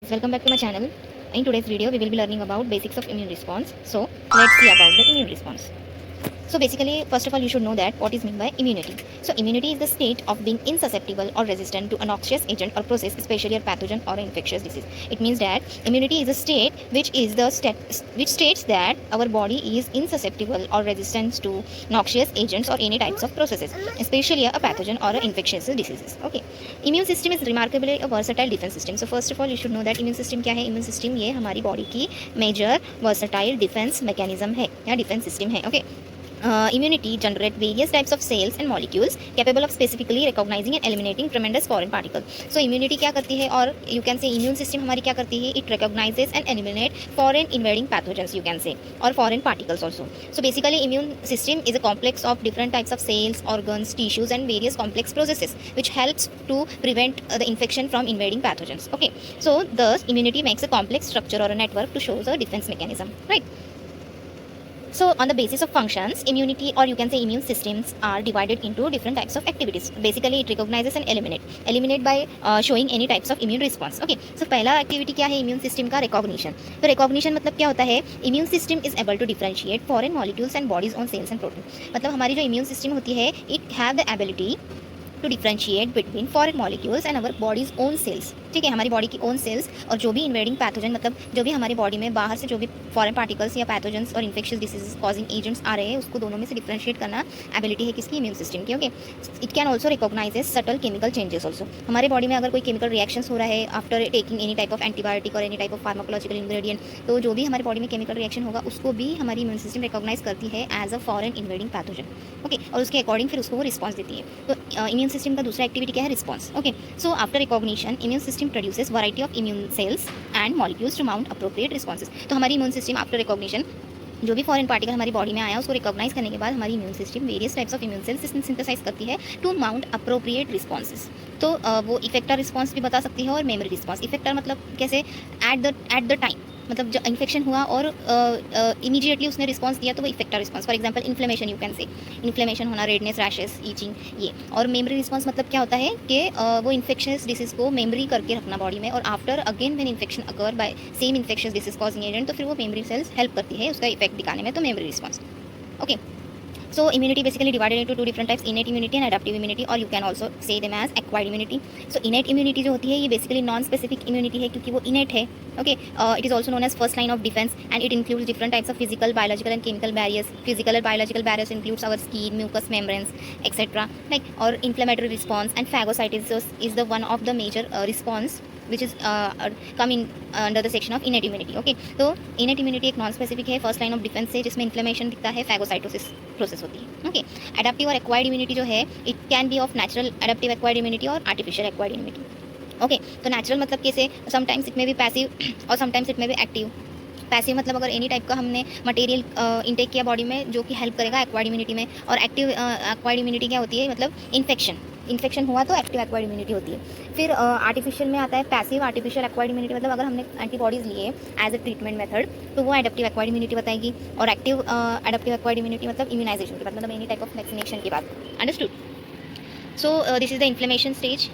Welcome back to my channel. In today's video, we will be learning about basics of immune response. So, let's see about the immune response. So basically, first of all, you should know that what is meant by immunity. So immunity is the state of being insusceptible or resistant to a noxious agent or process, especially a pathogen or an infectious disease. It means that immunity is a state which states that our body is insusceptible or resistant to noxious agents or any types of processes, especially a pathogen or an infectious diseases. Okay. Immune system is remarkably a versatile defense system. So first of all, you should know that immune system क्या है. Immune system ये हमारी body की major versatile defense mechanism है या defense system है. Okay. Immunity generate various types of cells and molecules capable of specifically recognizing and eliminating tremendous foreign particles. So immunity क्या करती है और you can say immune system हमारी क्या करती है, it recognizes and eliminate foreign invading pathogens you can say or foreign particles also. So basically immune system is a complex of different types of cells, organs, tissues and various complex processes which helps to prevent the infection from invading pathogens. Okay, so thus immunity makes a complex structure or a network to show the defense mechanism, right? So on the basis of functions, immunity or you can say immune systems are divided into different types of activities. Basically it recognizes and eliminate by showing any types of immune response. Okay, so पहला activity क्या है immune system का, recognition. तो recognition मतलब क्या होता है, immune system is able to differentiate foreign molecules and bodies own cells and protein. मतलब हमारी जो immune system होती है, it have the ability to differentiate between foreign molecules and our body's own cells. ठीक है, हमारी बॉडी की own sales और जो भी इन्वेडिंग पैथोजन मतलब जो भी हमारी बॉडी में बाहर से जो भी फॉरेन पार्टिकल्स या पैथोजन्स और इन्फेक्शियस डिसीजेस कॉजिंग एजेंट्स आ रहे हैं उसको दोनों में से डिफ्रेंशिएट करना एबिलिटी है किसकी, इम्यून सिस्टम की. Okay, it can also recognizes subtle chemical changes also. हमारे बॉडी में अगर कोई केमिकल रिएक्शन हो रहा है after taking any type of antibiotic or any type of pharmacological ingredient, तो जो भी हमारे बॉडी में केमिकल रिएक्शन होगा उसको भी हमारी इम्यून सिस्टम रिकॉग्नाइज करती है as a foreign invading pathogen. Okay, और उसके अकॉर्डिंग फिर उसको वो रिस्पॉन्स देती है. तो इम्यून सिस्टम का दूसरा एक्टिविटी क्या है, response. Okay, so after recognition immune system produces variety of immune cells and molecules to mount appropriate responses. तो हमारी इम्यून सिस्टम आफ्टर रिकॉग्निशन जो भी फॉरेन पार्टिकल हमारी बॉडी में आया उसको रिकॉग्नाइज करने के बाद हमारी immune system various types of immune cells synthesise करती है टू माउंट अप्रोप्रिएट रिस्पॉन्सेस. तो वो इफेक्टर रिस्पॉन्स भी बता सकती है और मेमोरी रिस्पॉन्स. इफेक्टर मतलब कैसे, एट द टाइम मतलब जो इन्फेक्शन हुआ और इमीडिएटली उसने रिस्पॉन्स दिया तो वो effector response. For example inflammation, you can say inflammation होना, रेडनेस, रैशेस, ईचिंग ये. और मेमोरी रिस्पॉन्स मतलब क्या होता है कि वो इन्फेक्शियस डिसीज को मेमोरी करके रखना बॉडी में और after again when infection occur by same infectious disease causing agent तो फिर वो मेमोरी सेल्स हेल्प करती है उसका इफेक्ट दिखाने में, तो memory response. Okay, so immunity basically divided into two different types, innate immunity and adaptive immunity, or you can also say them as acquired immunity. So innate immunity जो होती है ये basically non specific immunity है क्योंकि वो innate है. Okay, it is also known as first line of defense and it includes different types of physical, biological and chemical barriers. Physical and biological barriers includes our skin, mucous membranes, etc. Like or inflammatory response, and phagocytosis is the one of the major response which is come in under the section of innate immunity. Okay, तो innate immunity एक non specific है, first line of defence है जिसमें inflammation दिखता है, phagocytosis process होती है. Okay, adaptive और एक्वायर्ड इम्यूनिटी जो है it can be of natural adaptive acquired immunity और आर्टिफिशियल एक्वायर्ड इम्यूनिटी. ओके, तो नेचुरल मतलब कैसे, समटाइम्स इट में भी पैसिव और समटाइम्स इट में भी एक्टिव. पैसिव मतलब अगर एनी टाइप का हमने मटेरियल इनटेक किया बॉडी में जो कि हेल्प करेगा एक्वायर्ड इम्यूनिटी में. और एक्टिव एक्वायर्ड इम्यूनिटी क्या होती है, मतलब इन्फेक्शन हुआ तो एक्टिव एक्वायर्ड इम्यूनिटी होती है. फिर आर्टिफिशियल में आता है पैसिव आर्टिफिशियल एक्वायर्ड इम्यूनिटी, मतलब अगर हमने एंटीबॉडीज़ लिए एज अ ट्रीटमेंट मेथड तो वो एडेप्टिव एक्वायर्ड इम्यूनिटी बताएगी. और एक्टिव एडेप्टिव एक्वायर्ड इम्यूनिटी मतलब इम्यूनाइजेशन के बाद, मतलब एनी टाइप ऑफ वैक्सीनेशन के बाद. Understood. So this is the inflammation stage